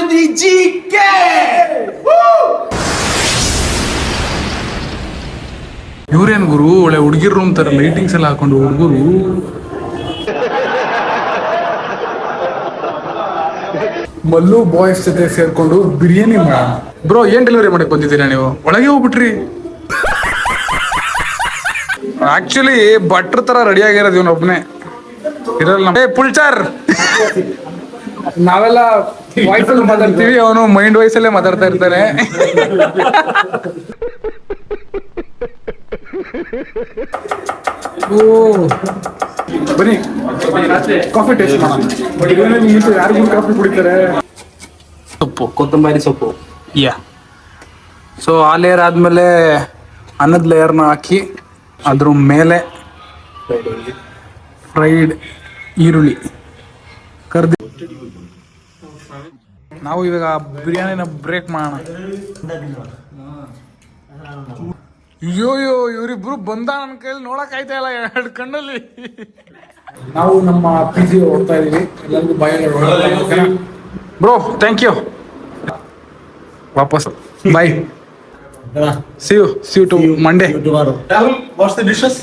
Anandi GK. ಇವ್ರೇನ್ ಗುರು ಒಳ್ಳೆ ಹುಡುಗಿರ್ room ತರ ಲೈಟಿಂಗ್ಸ್ ಎಲ್ಲ ಹಾಕೊಂಡು ಹುಡುಗರು ಮಲ್ಲು ಬಾಯ್ಸ್ ಜೊತೆ ಸೇರ್ಕೊಂಡು ಬಿರಿಯಾನಿ ಮಾಡೋಣ. ಬ್ರೋ ಏನ್ ಡೆಲಿವರಿ ಮಾಡಕ್ ಬಂದಿದ್ದೀರಾ ನೀವು? ಒಳಗೆ ಹೋಗ್ಬಿಟ್ರಿ. ಆಕ್ಚುಲಿ ಭಟ್ರ ತರ ರೆಡಿ ಆಗಿರೋದು ಇವನೊಬ್ನೇ ಇರಲ್ಲ. ಪುಲ್ಚಾರ್ ನಾವೆಲ್ಲ ವಾಯ್ಸ್ ಅಲ್ಲಿ ಮಾತಾಡ್ತೀವಿ, ಅವನು ಮೈಂಡ್ ವಾಯ್ಸ್ ಅಲ್ಲೇ ಮಾತಾಡ್ತಾ ಇರ್ತಾನೆ. ಓ ಬನ್ನಿ ಕಾಫಿ ಟೇಸ್ಟ್ ಮಾಡೋಣ. ಯಾರಿಗೂ ಕಾಫಿ ಕುಡಿತಾರೆ. ಸೊಪ್ಪು, ಕೊತ್ತಂಬರಿ ಸೊಪ್ಪು. ಯಾ. ಸೊ ಆ ಲೇಯರ್ ಆದ್ಮೇಲೆ ಅನ್ನದ ಲೇಯರ್ನ ಹಾಕಿ ಅದ್ರ ಮೇಲೆ ಫ್ರೈಡ್ ಈರುಳ್ಳಿ ಕರ್ದಿ. ನಾವು ಇವಾಗ ಬಿರಿಯಾನಿನ ಬ್ರೇಕ್ ಮಾಡೋಣ. ಅಯ್ಯೋ ಇವರಿಬ್ರು ಬಂದ ನನ್ನ ಕೈಯಲ್ಲಿ ನೋಡಕ್ ಆಯ್ತಾ ಇಲ್ಲ ಎರಡು ಕಣ್ಣಲ್ಲಿ. ನಾವು ನಮ್ಮ ಪಿ ಜಿ ಹೋಗ್ತಾ ಇದೀವಿ. ಎಲ್ಲರಿಗೂ ಬಾಯ್ ಬ್ರೋ, ಥ್ಯಾಂಕ್ ಯು. ವಾಪಸ್ ಬಾಯ್. See you to Monday. Rahul, what's the dishes?